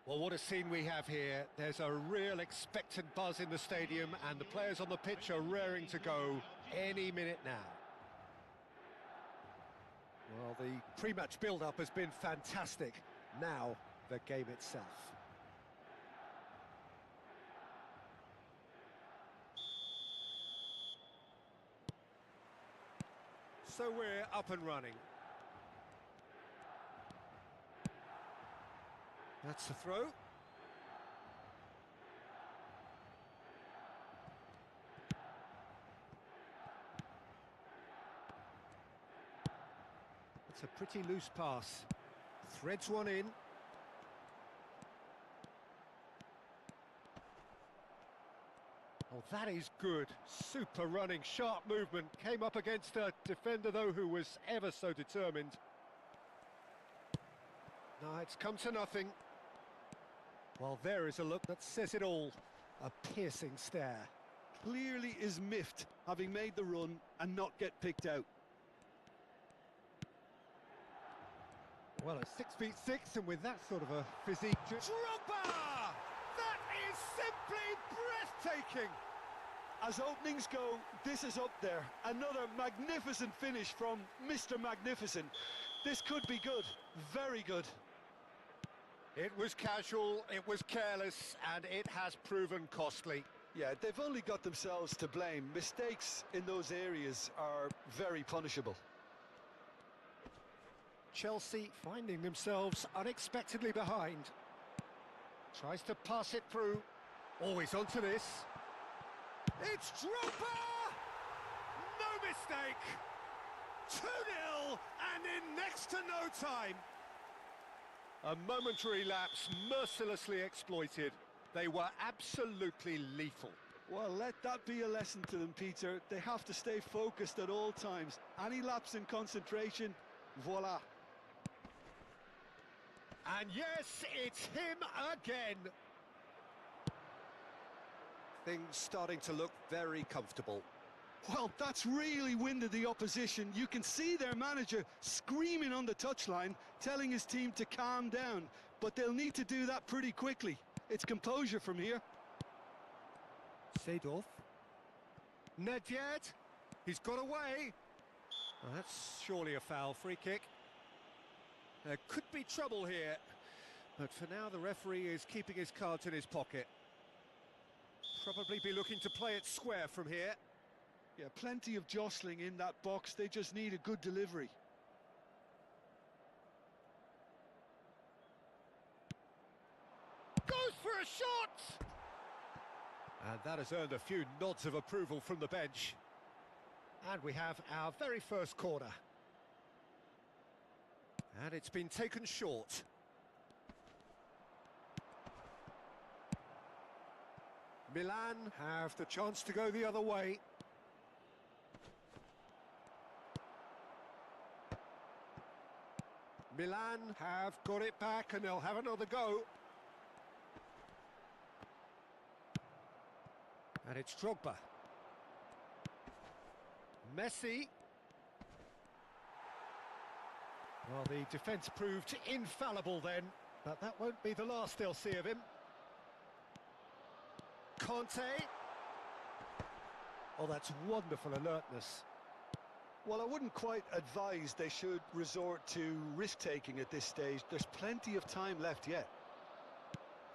Well, what a scene we have here. There's a real expectant buzz in the stadium, and the players on the pitch are raring to go any minute now. Well, the pre-match build-up has been fantastic. Now, the game itself. So we're up and running. That's the throw. It's a pretty loose pass. Threads one in. Oh, that is good. Super running, sharp movement. Came up against a defender, though, who was ever so determined. No, it's come to nothing. Well, there is a look that says it all. A piercing stare. Clearly is miffed, having made the run and not get picked out. Well, at 6'6", and with that sort of a physique... Drogba! That is simply breathtaking! As openings go, this is up there. Another magnificent finish from Mr. Magnificent. This could be good, very good. It was casual, it was careless, and it has proven costly. Yeah, they've only got themselves to blame. Mistakes in those areas are very punishable. Chelsea finding themselves unexpectedly behind. Tries to pass it through. Always onto this. It's Drogba! No mistake! 2-0, and in next to no time. A momentary lapse mercilessly exploited. They were absolutely lethal. Well, let that be a lesson to them, Peter. They have to stay focused at all times. Any lapse in concentration, voila. And yes, it's him again. Things starting to look very comfortable. Well, that's really winded the opposition. You can see their manager screaming on the touchline, telling his team to calm down. But they'll need to do that pretty quickly. It's composure from here. Seedorf. Nedved. He's got away. Oh, that's surely a foul. Free kick. There could be trouble here. But for now, the referee is keeping his cards in his pocket. Probably be looking to play it square from here. Yeah, plenty of jostling in that box. They just need a good delivery. Goes for a shot! And that has earned a few nods of approval from the bench. And we have our very first corner. And it's been taken short. Milan have the chance to go the other way. Milan have got it back and they'll have another go. And it's Drogba. Messi. Well, the defence proved infallible then, but that won't be the last they'll see of him. Conte. Oh, that's wonderful alertness. Well, I wouldn't quite advise they should resort to risk-taking at this stage. There's plenty of time left yet.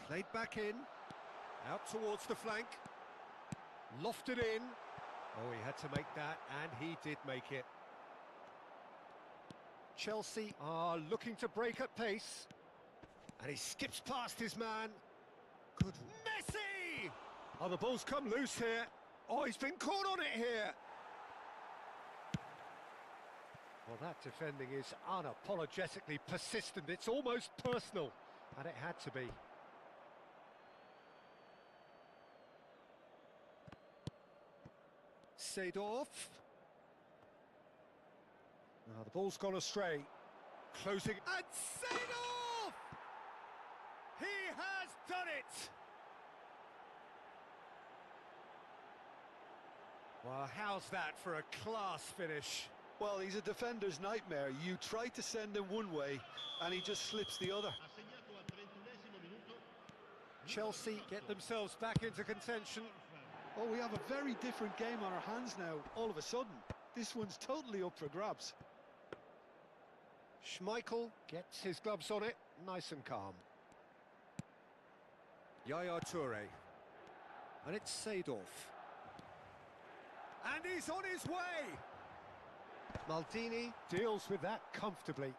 Played back in, out towards the flank, lofted in. Oh, he had to make that, and he did make it. Chelsea are looking to break at pace, and he skips past his man. Good Messi! Oh, the ball's come loose here. Oh, he's been caught on it here. Well, that defending is unapologetically persistent. It's almost personal, and it had to be. Seedorf. Now the ball's gone astray. Closing, and Seedorf! He has done it! Well, how's that for a class finish? Well, he's a defender's nightmare. You try to send him one way, and he just slips the other. Chelsea get themselves back into contention. Oh, we have a very different game on our hands now, all of a sudden. This one's totally up for grabs. Schmeichel gets his gloves on it, nice and calm. Yaya Toure. And it's Seedorf. And he's on his way! Maldini deals with that comfortably.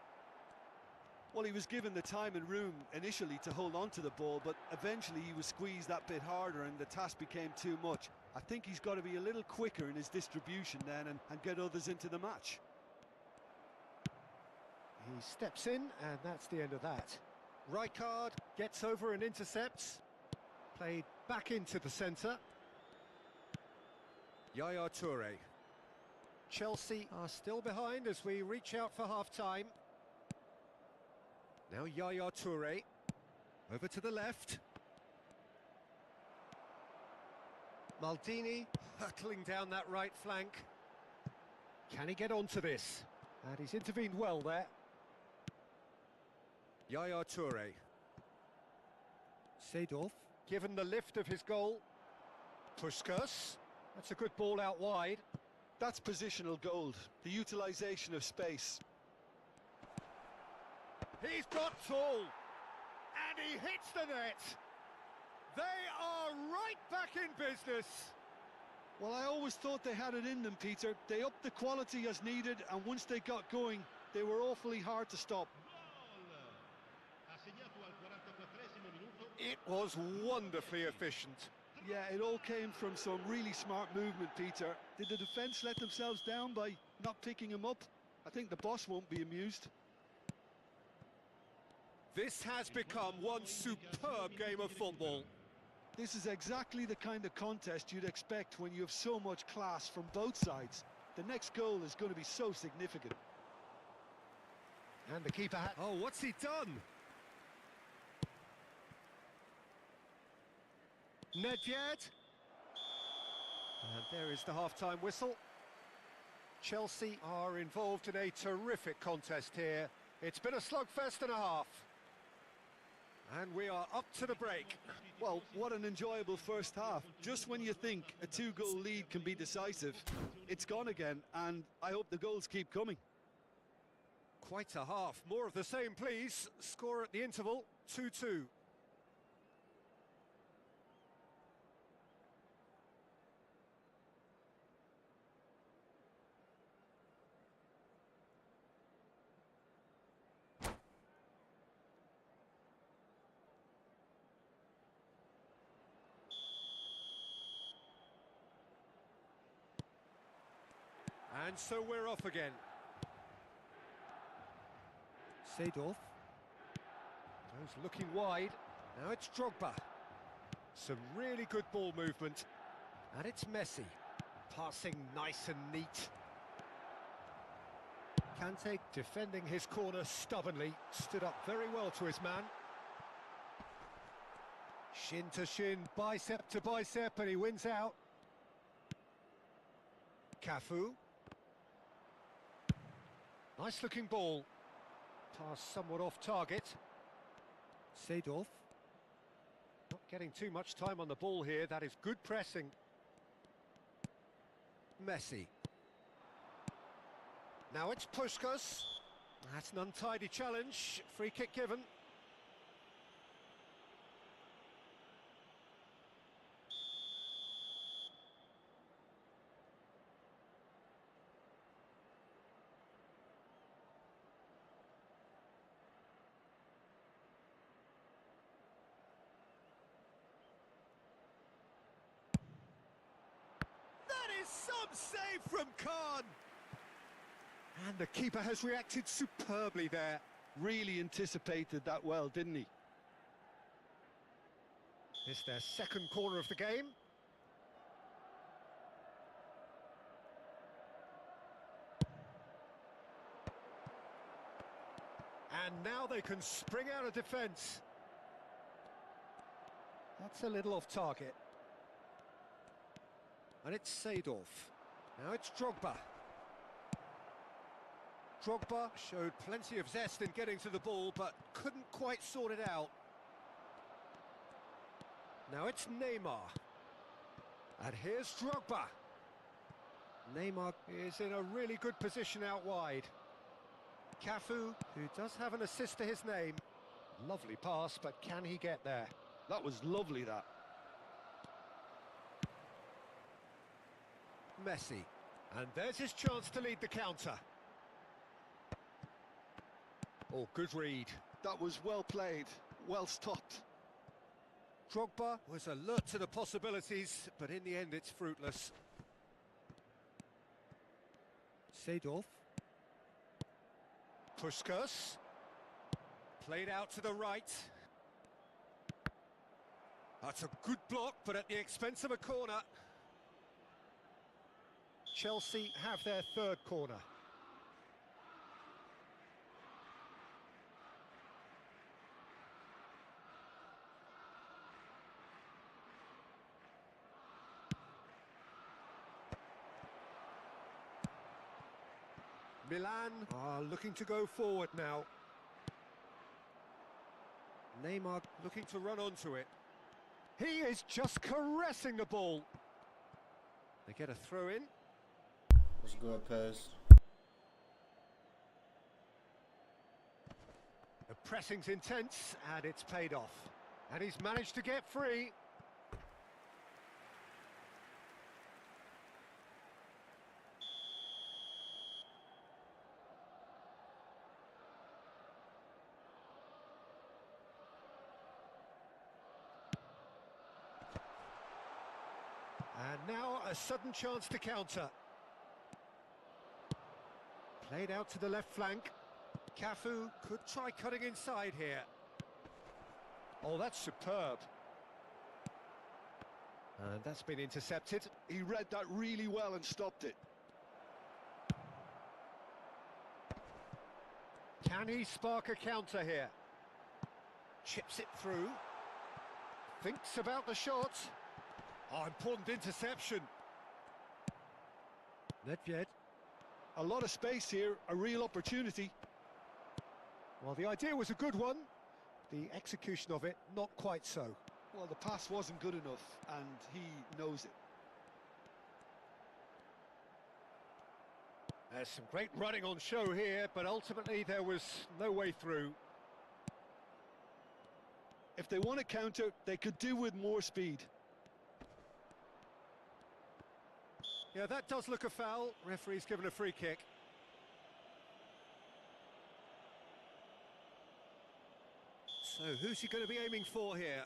Well, he was given the time and room initially to hold on to the ball, but eventually he was squeezed that bit harder and the task became too much. I think he's got to be a little quicker in his distribution then and get others into the match. He steps in, and that's the end of that. Rijkaard gets over and intercepts. Played back into the centre. Yaya Toure. Chelsea are still behind as we reach out for half-time. Now Yaya Toure. Over to the left. Maldini hurtling down that right flank. Can he get onto this? And he's intervened well there. Yaya Toure. Seedorf, given the lift of his goal. Puskas. That's a good ball out wide. That's positional gold, the utilisation of space. He's got tall. And he hits the net. They are right back in business. Well, I always thought they had it in them, Peter. They upped the quality as needed, and once they got going, they were awfully hard to stop. It was wonderfully efficient. Yeah, it all came from some really smart movement, Peter. Did the defence let themselves down by not picking him up? I think the boss won't be amused. This has become one superb game of football. This is exactly the kind of contest you'd expect when you have so much class from both sides. The next goal is going to be so significant. And the keeper oh, what's he done? Nedved. And there is the half-time whistle. Chelsea are involved in a terrific contest here. It's been a slugfest and a half. And we are up to the break. Well, what an enjoyable first half. Just when you think a two-goal lead can be decisive, it's gone again, and I hope the goals keep coming. Quite a half. More of the same, please. Score at the interval, 2-2. And so we're off again. Seedorf. Goes looking wide. Now it's Drogba. Some really good ball movement. And it's Messi. Passing nice and neat. Kante defending his corner stubbornly. Stood up very well to his man. Shin to shin, bicep to bicep, and he wins out. Cafu. Nice looking ball. Pass somewhat off target. Seedorf. Not getting too much time on the ball here. That is good pressing. Messi. Now it's Puskas. That's an untidy challenge. Free kick given. Some save from Khan. And the keeper has reacted superbly there. Really anticipated that well, didn't he? It's their second corner of the game. And now they can spring out of defence. That's a little off target. And it's Seedorf. Now it's Drogba. Drogba showed plenty of zest in getting to the ball, but couldn't quite sort it out. Now it's Neymar. And here's Drogba. Neymar is in a really good position out wide. Cafu, who does have an assist to his name. Lovely pass, but can he get there? That was lovely, that. Messi. And there's his chance to lead the counter. Oh, good read. That was well played, well stopped. Drogba was alert to the possibilities, but in the end it's fruitless. Seedorf. Puskas. Played out to the right. That's a good block, but at the expense of a corner. Chelsea have their third corner. Milan are looking to go forward now. Neymar looking to run onto it. He is just caressing the ball. They get a throw in. What's good, Pez? The pressing's intense and it's paid off. And he's managed to get free. And now a sudden chance to counter. Played out to the left flank. Cafu could try cutting inside here. Oh, that's superb. And that's been intercepted. He read that really well and stopped it. Can he spark a counter here? Chips it through. Thinks about the shot. Oh, important interception. Nedved. A lot of space here, a real opportunity. Well, the idea was a good one. The execution of it, not quite so. Well, the pass wasn't good enough, and he knows it. There's some great running on show here, but ultimately there was no way through. If they want to counter, they could do with more speed. Yeah, that does look a foul. Referee's given a free kick. So who's he going to be aiming for here?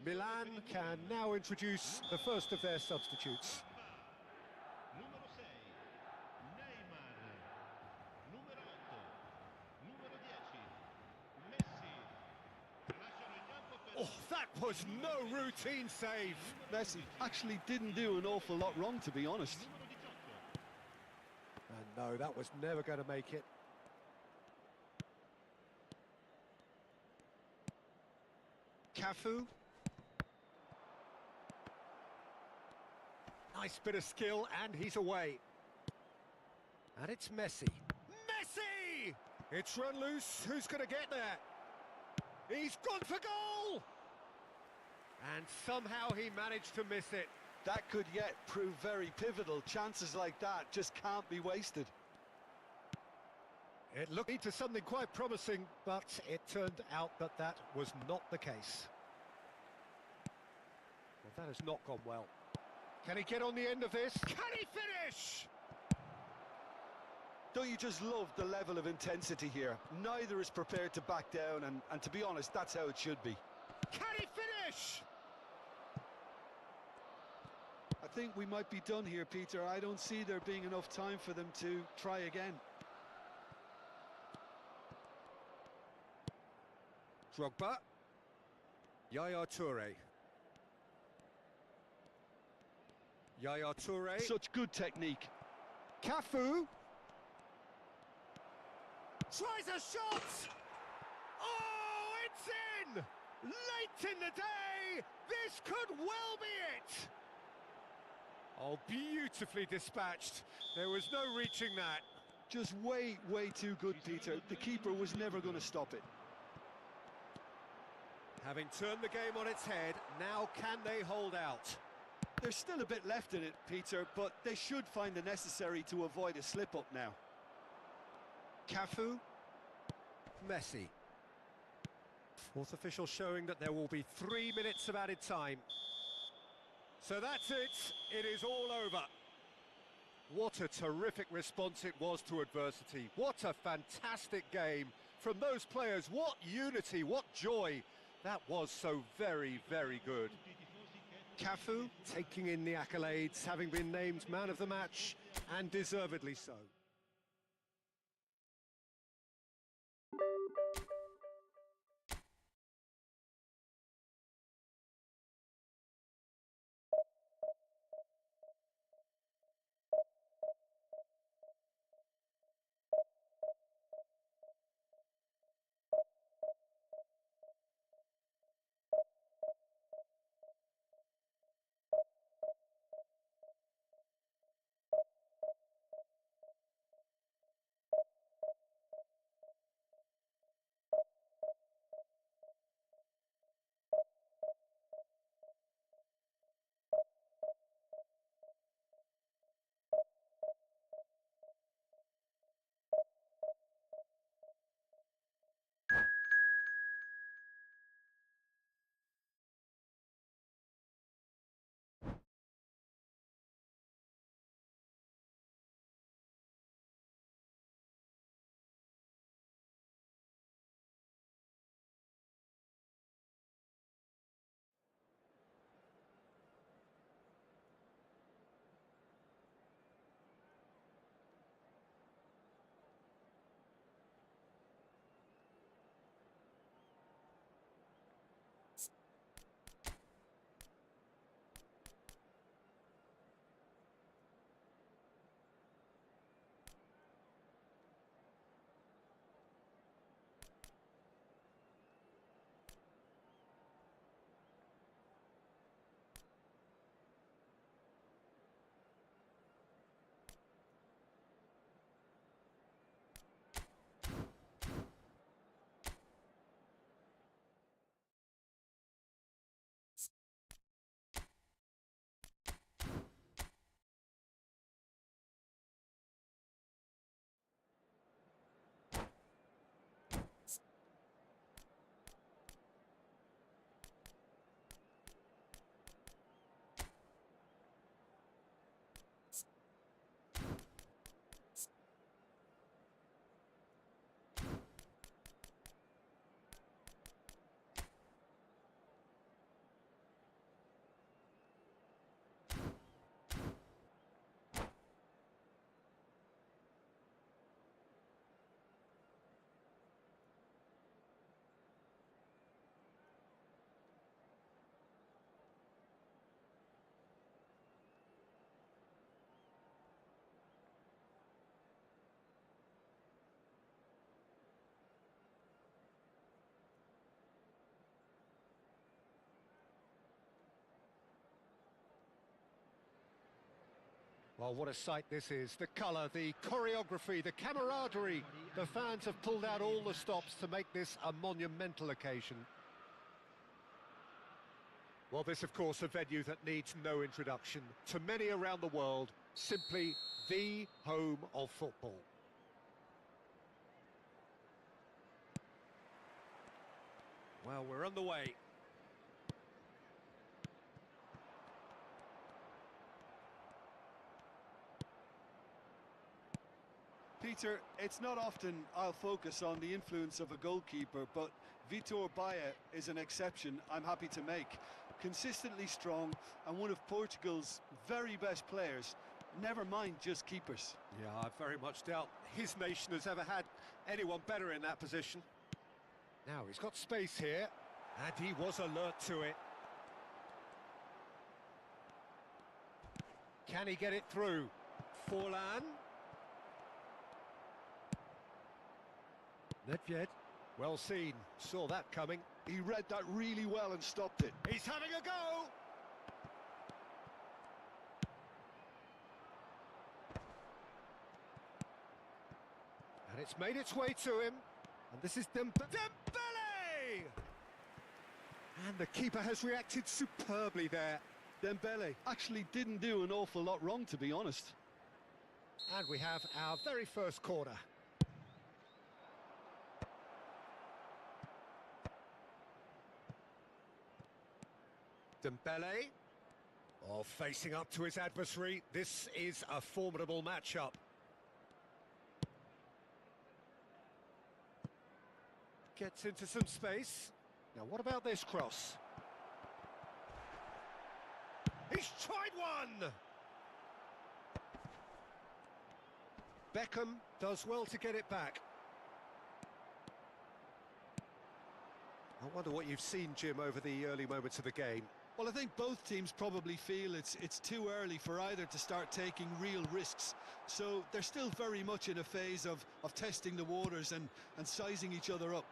Milan can now introduce the first of their substitutes. Numero 6, Neymar. Numero 8, numero 10, Messi. Lasciano il campo per... Oh, that was no routine save. Messi actually didn't do an awful lot wrong, to be honest. And no, that was never going to make it. Cafu. Nice bit of skill, and he's away. And it's Messi. Messi! It's run loose. Who's going to get there? He's gone for goal! And somehow he managed to miss it. That could yet prove very pivotal. Chances like that just can't be wasted. It looked into something quite promising, but it turned out that that was not the case. Well, that has not gone well. Can he get on the end of this? Can he finish? Don't you just love the level of intensity here? Neither is prepared to back down, and to be honest, that's how it should be. Can he finish? I think we might be done here, Peter. I don't see there being enough time for them to try again. Drogba. Yaya Toure. Yaya Toure. Such good technique. Cafu. Tries a shot! Oh, it's in! Late in the day, this could well be it! Oh, beautifully dispatched. There was no reaching that. Just way too good, Peter. The keeper was never going to stop it. Having turned the game on its head, now can they hold out? There's still a bit left in it, Peter, but they should find the necessary to avoid a slip-up now. Cafu. Messi. Fourth official showing that there will be 3 minutes of added time. So that's it. It is all over. What a terrific response it was to adversity. What a fantastic game from those players. What unity, what joy. That was so very good. Cafu taking in the accolades, having been named man of the match, and deservedly so. Well, what a sight this is. The colour, the choreography, the camaraderie. The fans have pulled out all the stops to make this a monumental occasion. Well, this, of course, a venue that needs no introduction. To many around the world, simply the home of football. Well, we're on the way. Peter, it's not often I'll focus on the influence of a goalkeeper, but Vitor Baia is an exception I'm happy to make. Consistently strong and one of Portugal's very best players, never mind just keepers. Yeah, I very much doubt his nation has ever had anyone better in that position. Now he's got space here, and he was alert to it. Can he get it through? Forlan. Nedved, well seen, saw that coming. He read that really well and stopped it. He's having a go! And it's made its way to him. And this is Dembele! And the keeper has reacted superbly there. Dembele actually didn't do an awful lot wrong, to be honest. And we have our very first corner. Dembele. Oh, facing up to his adversary. This is a formidable matchup. Gets into some space. Now, what about this cross? He's tried one! Beckham does well to get it back. I wonder what you've seen, Jim, over the early moments of the game. Well, I think both teams probably feel it's too early for either to start taking real risks. So they're still very much in a phase of testing the waters and sizing each other up.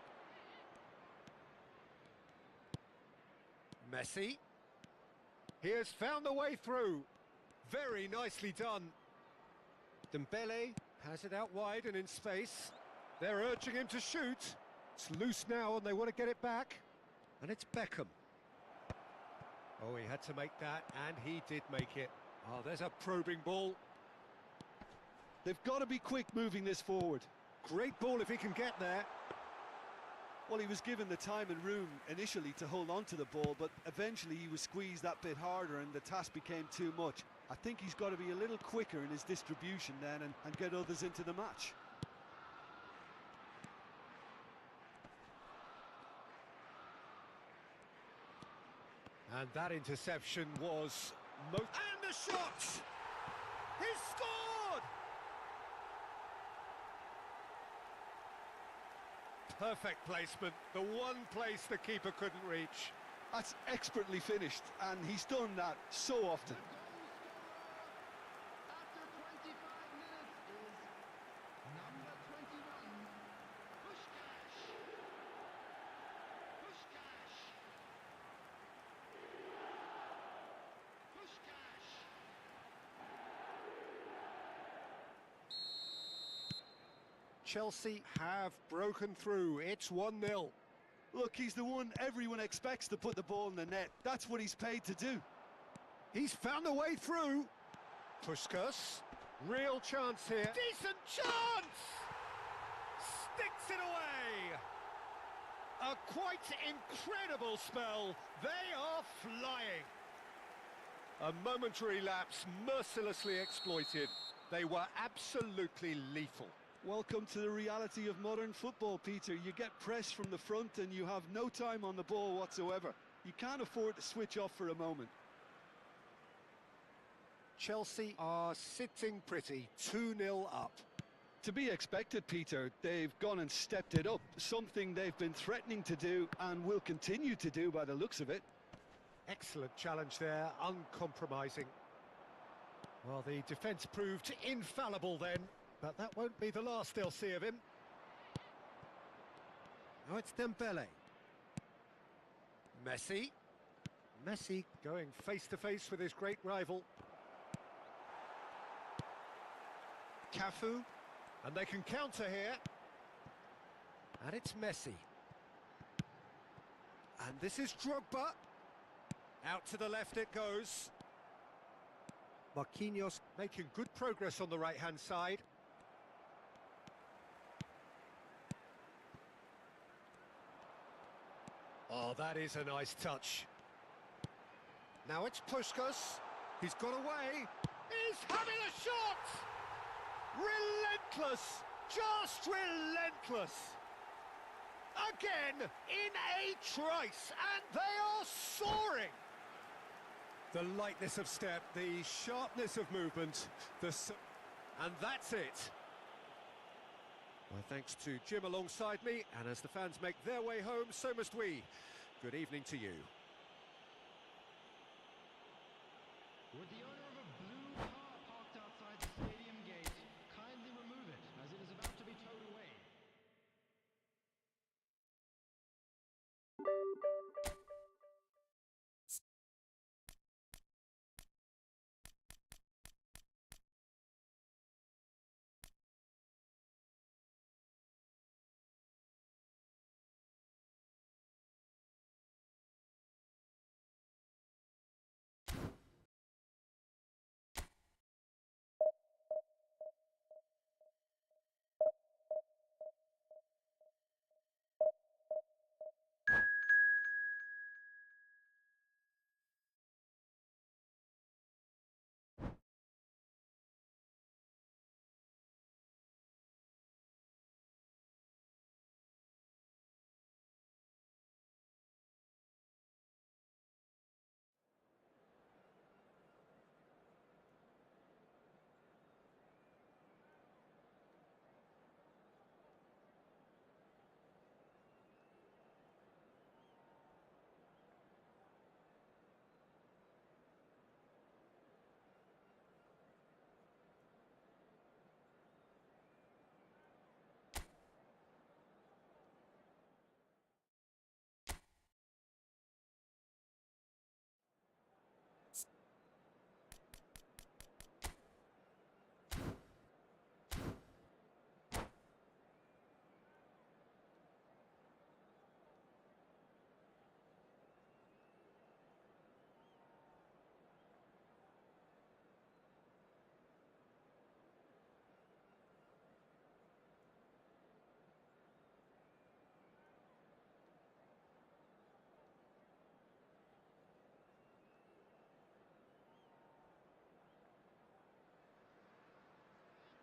Messi. He has found the way through. Very nicely done. Dembele has it out wide and in space. They're urging him to shoot. It's loose now and they want to get it back. And it's Beckham. Oh, he had to make that, and he did make it. Oh, there's a probing ball. They've got to be quick moving this forward. Great ball if he can get there. Well, he was given the time and room initially to hold on to the ball, but eventually he was squeezed that bit harder and the task became too much. I think he's got to be a little quicker in his distribution then and get others into the match. And that interception was most... And the shot! He scored! Perfect placement, the one place the keeper couldn't reach. That's expertly finished, and he's done that so often. After 25 minutes is number 21, Puskás. Chelsea have broken through. It's 1-0. Look, he's the one everyone expects to put the ball in the net. That's what he's paid to do. He's found a way through. Puskás. Real chance here. Decent chance! Sticks it away. A quite incredible spell. They are flying. A momentary lapse mercilessly exploited. They were absolutely lethal. Welcome to the reality of modern football, Peter. You get pressed from the front and you have no time on the ball whatsoever. You can't afford to switch off for a moment. Chelsea are sitting pretty, 2-0 up. To be expected, Peter. They've gone and stepped it up, something they've been threatening to do and will continue to do by the looks of it. Excellent challenge there, uncompromising. Well, the defence proved infallible then, but that won't be the last they'll see of him. Now it's Dembele. Messi. Messi going face-to-face with his great rival. Cafu. And they can counter here. And it's Messi. And this is Drogba. Out to the left it goes. Marquinhos making good progress on the right-hand side. Oh, that is a nice touch. Now it's Puskás. He's got away. He's having a shot! Relentless! Just relentless! Again, in a trice, and they are soaring! The lightness of step, the sharpness of movement, and that's it. Well, thanks to Jim alongside me, and as the fans make their way home, so must we. Good evening to you. Would the owner of a blue car parked outside the stadium gate kindly remove it, as it is about to be towed away?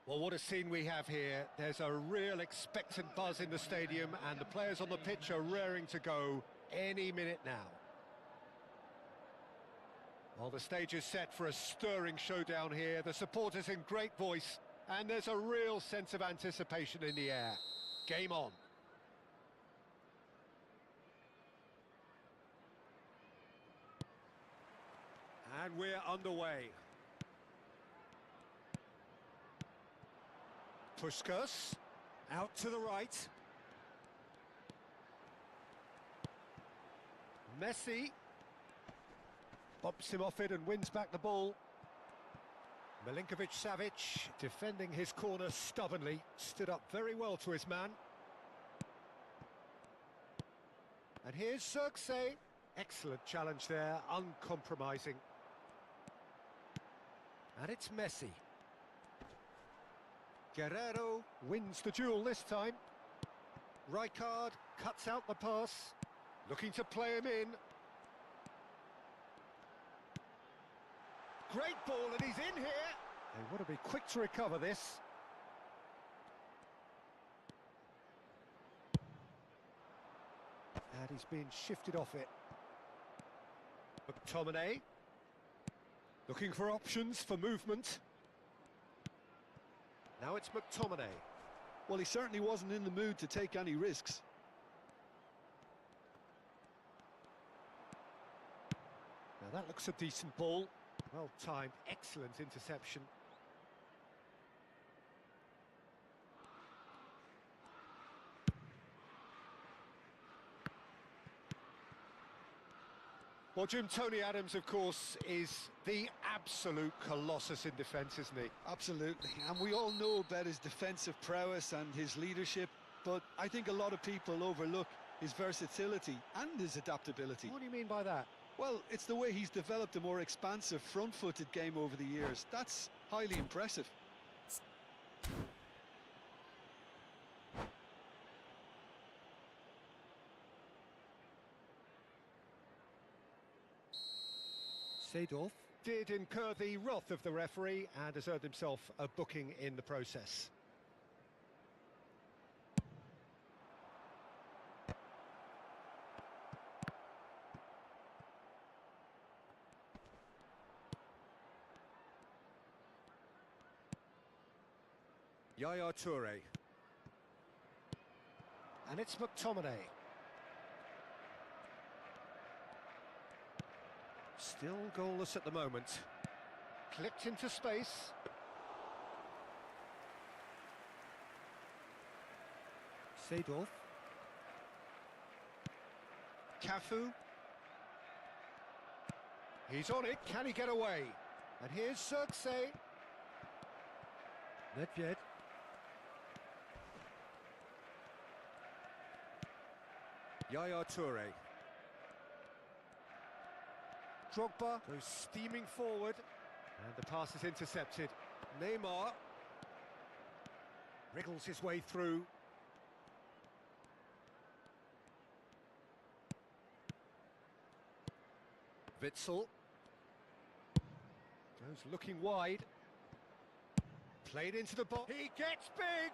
Well, what a scene we have here. There's a real expectant buzz in the stadium, and the players on the pitch are raring to go any minute now. Well, the stage is set for a stirring showdown here. The supporters in great voice, and there's a real sense of anticipation in the air. Game on. And we're underway. Puskas, out to the right. Messi bops him off it and wins back the ball. Milinkovic-Savic defending his corner stubbornly, stood up very well to his man. And here's Xerxes. Excellent challenge there, uncompromising. And it's Messi. Guerrero wins the duel this time. Rijkaard cuts out the pass, looking to play him in. Great ball, and he's in here. They want to be quick to recover this. And he's been shifted off it. McTominay looking for options for movement. Now it's McTominay. Well, he certainly wasn't in the mood to take any risks. Now that looks a decent ball. Well timed, excellent interception. Well, Jim, Tony Adams, of course, is the absolute colossus in defence, isn't he? Absolutely, and we all know about his defensive prowess and his leadership, but I think a lot of people overlook his versatility and his adaptability. What do you mean by that? Well, it's the way he's developed a more expansive front-footed game over the years. That's highly impressive. Seedorf did incur the wrath of the referee and has earned himself a booking in the process. Yaya Toure. And it's McTominay. Still goalless at the moment. Clipped into space. Seedorf. Cafu. He's on it, can he get away? And here's Xerxes. Nedved. Yaya Toure. Drogba goes steaming forward. And the pass is intercepted. Neymar wriggles his way through. Witsel goes looking wide. Played into the box. He gets big!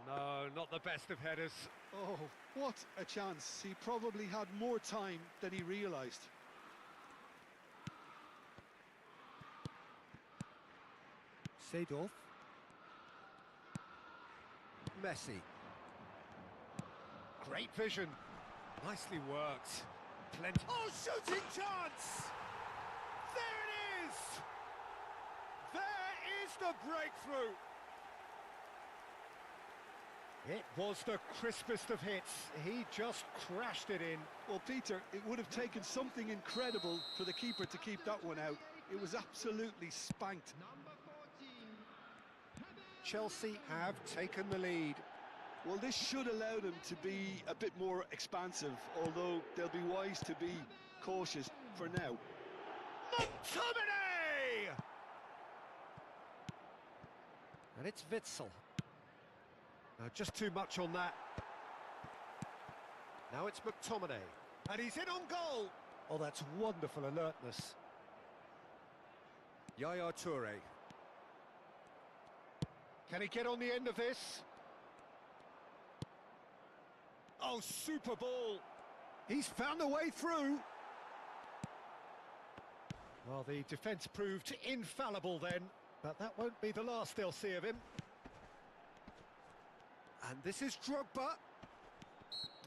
No, not the best of headers. Oh, what a chance. He probably had more time than he realised. Seedorf. Messi. Great vision. Nicely worked. Plenty. Oh, shooting chance! There it is! There is the breakthrough! It was the crispest of hits. He just crashed it in. Well, Peter, it would have taken something incredible for the keeper to keep that one out. It was absolutely spanked. Number 14. Chelsea have taken the lead. Well, this should allow them to be a bit more expansive, although they'll be wise to be cautious for now. McTominay! And it's Witsel. No, just too much on that. Now it's McTominay. And he's in on goal. Oh, that's wonderful alertness. Yaya Toure. Can he get on the end of this? Oh, super ball. He's found a way through. Well, the defence proved infallible then, but that won't be the last they'll see of him. And this is Drogba.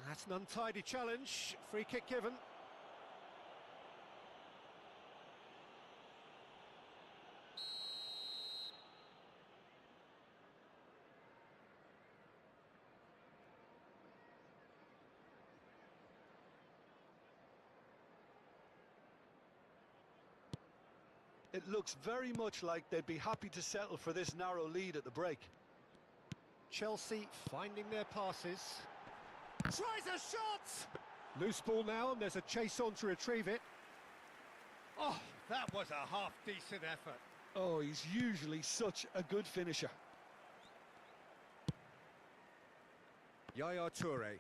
That's an untidy challenge. Free kick given. It looks very much like they'd be happy to settle for this narrow lead at the break. Chelsea finding their passes. Tries a shot! Loose ball now, and there's a chase on to retrieve it. Oh, that was a half-decent effort. Oh, he's usually such a good finisher. Yaya Toure.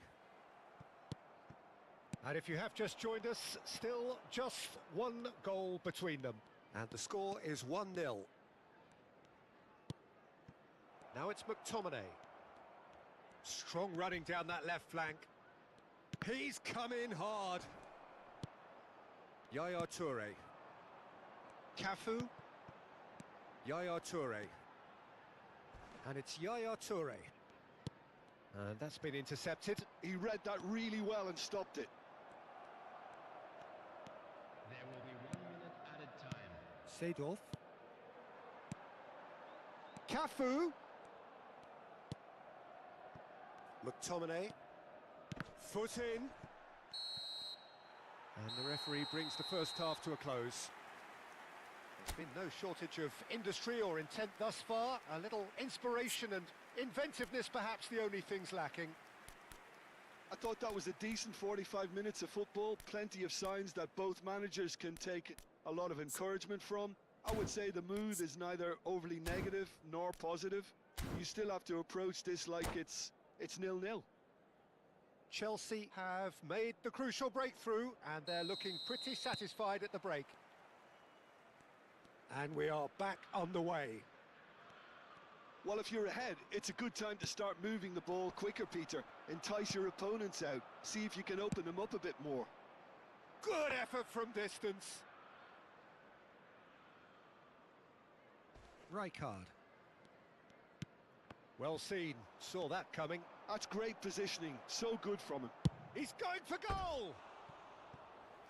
And if you have just joined us, still just one goal between them. And the score is 1-0. Now it's McTominay. Strong running down that left flank. He's come in hard. Yaya Toure. Cafu. Yaya Toure. And it's Yaya Toure. And that's been intercepted. He read that really well and stopped it. There will be 1 minute added time. Seedorf. Cafu. McTominay. Foot in. And the referee brings the first half to a close. There's been no shortage of industry or intent thus far. A little inspiration and inventiveness, perhaps the only things lacking. I thought that was a decent 45 minutes of football. Plenty of signs that both managers can take a lot of encouragement from. I would say the mood is neither overly negative nor positive. You still have to approach this like it's 0-0. Chelsea have made the crucial breakthrough and they're looking pretty satisfied at the break. And we are back on the way. Well, if you're ahead, it's a good time to start moving the ball quicker, Peter. Entice your opponents out. See if you can open them up a bit more. Good effort from distance. Rijkaard. Well seen, saw that coming. That's great positioning, so good from him. He's going for goal!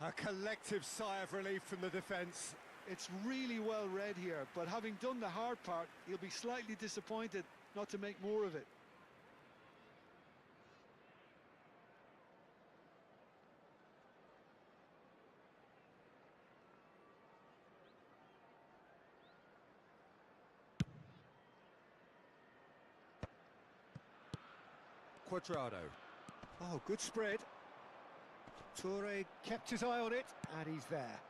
A collective sigh of relief from the defence. It's really well read here, but having done the hard part, he'll be slightly disappointed not to make more of it. Cuadrado. Oh, good spread. Toure kept his eye on it, and he's there.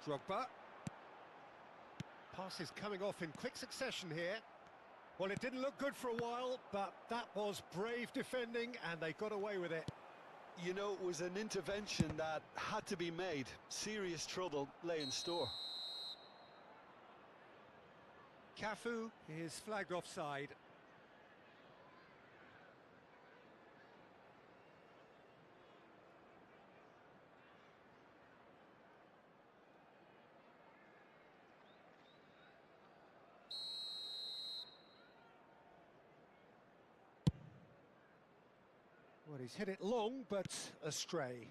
Drogba. Pass is coming off in quick succession here. Well, it didn't look good for a while, but that was brave defending, and they got away with it. You know, it was an intervention that had to be made. Serious trouble lay in store. Cafu is flagged offside. Well, he's hit it long, but astray.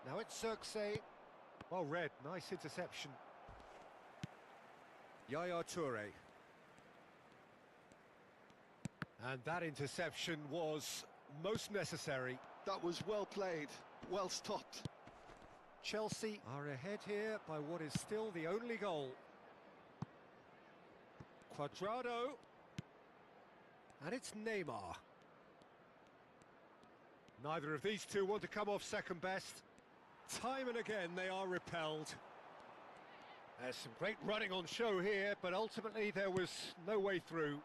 Now it's Cirque. Well read, nice interception. Yaya Toure. And that interception was most necessary. That was well played, well stopped. Chelsea are ahead here by what is still the only goal. Cuadrado. And it's Neymar. Neither of these two want to come off second best. Time and again they are repelled. There's some great running on show here, but ultimately there was no way through.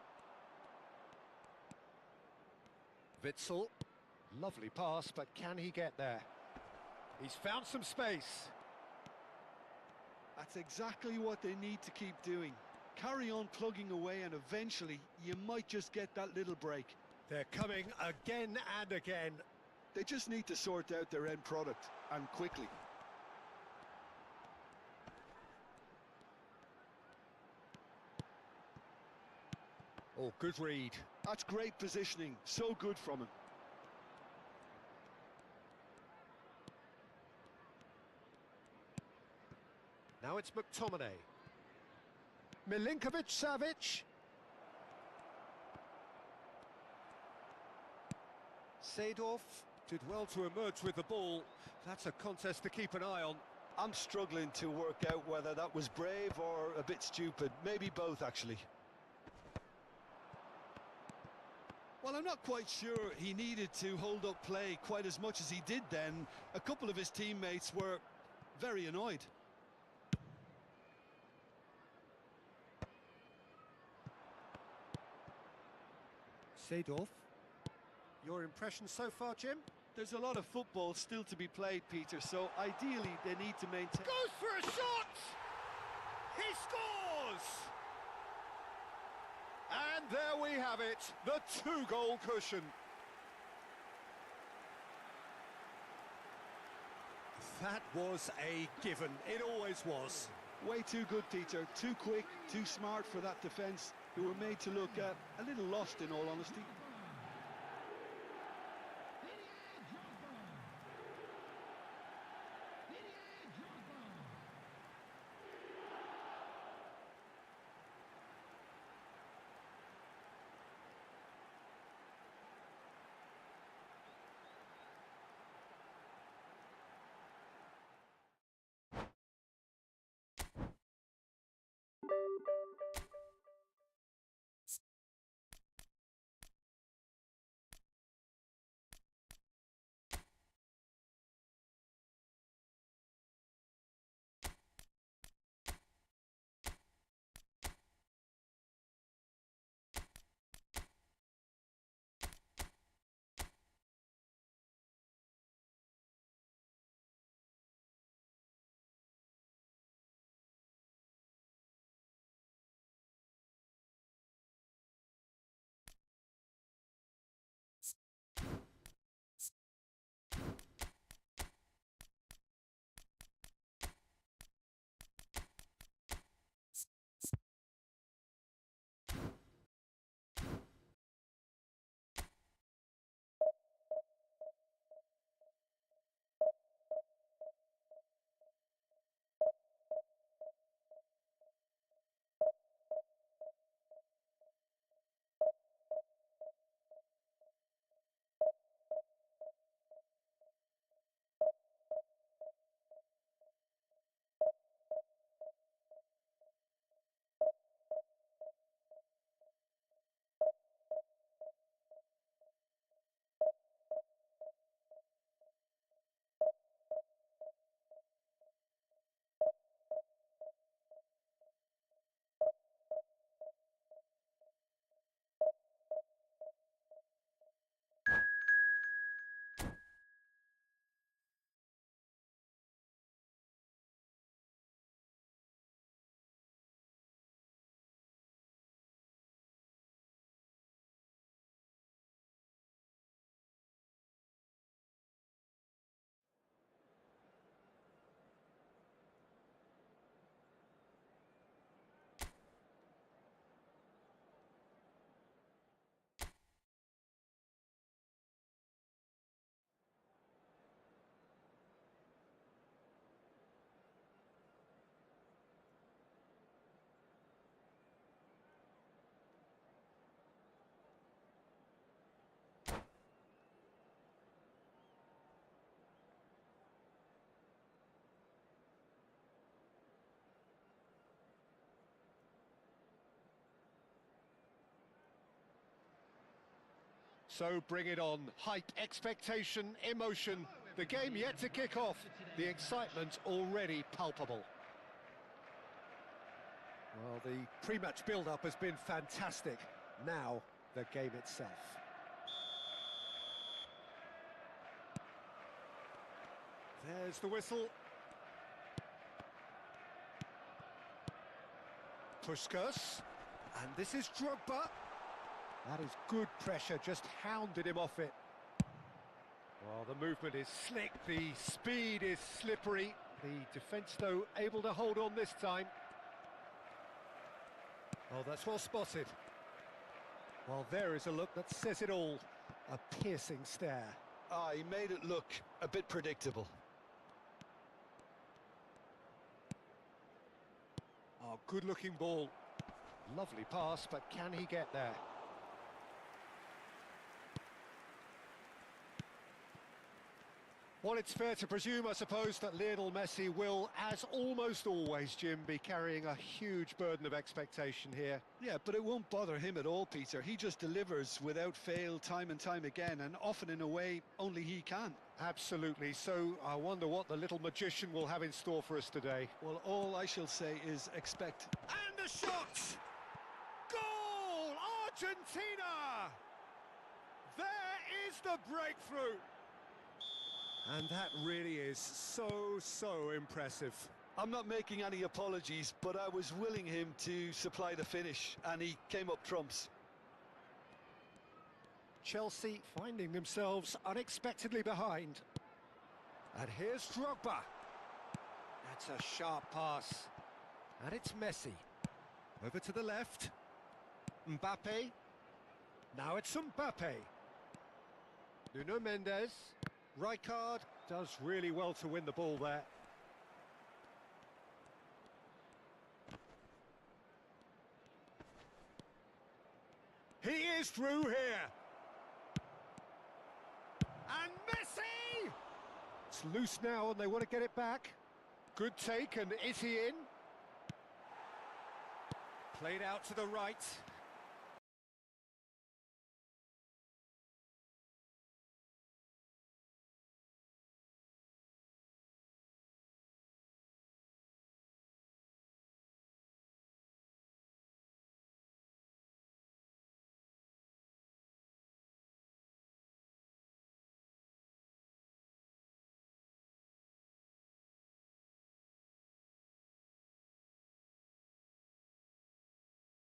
Witsel. Lovely pass, but can he get there? He's found some space. That's exactly what they need to keep doing. Carry on plugging away, and eventually you might just get that little break. They're coming again and again. They just need to sort out their end product, and quickly. Oh, good read. That's great positioning, so good from him. Now it's McTominay. Milinkovic-Savic. Seedorf did well to emerge with the ball. That's a contest to keep an eye on. I'm struggling to work out whether that was brave or a bit stupid. Maybe both, actually. Well, I'm not quite sure he needed to hold up play quite as much as he did then. A couple of his teammates were very annoyed. Seedorf. Your impression so far, Jim? There's a lot of football still to be played, Peter, so ideally they need to maintain... Goes for a shot! He scores! And there we have it, the two-goal cushion. That was a given, it always was. Way too good, Peter. Too quick, too smart for that defence, who were made to look a little lost, in all honesty. So bring it on. Hype, expectation, emotion. The game yet to kick off. The excitement already palpable. Well, the pre-match build-up has been fantastic. Now, the game itself. There's the whistle. Puskas. And this is Drogba. That is good pressure, just hounded him off it. Well, the movement is slick, the speed is slippery. The defence, though, able to hold on this time. Oh, that's well spotted. Well, there is a look that says it all. A piercing stare. Ah, he made it look a bit predictable. Oh, good-looking ball. Lovely pass, but can he get there? Well, it's fair to presume, I suppose, that Lionel Messi will, as almost always, Jim, be carrying a huge burden of expectation here. Yeah, but it won't bother him at all, Peter. He just delivers without fail time and time again, and often in a way only he can. Absolutely. So I wonder what the little magician will have in store for us today. Well, all I shall say is expect. And the shot! Goal! Argentina! There is the breakthrough! And that really is so impressive. I'm not making any apologies, but I was willing him to supply the finish, and he came up trumps. Chelsea finding themselves unexpectedly behind. And here's Drogba. That's a sharp pass. And it's Messi. Over to the left. Mbappe. Now it's Mbappe. Nuno Mendes. Rijkaard does really well to win the ball there. He is through here. And Messi! It's loose now and they want to get it back. Good take, and is he in? Played out to the right.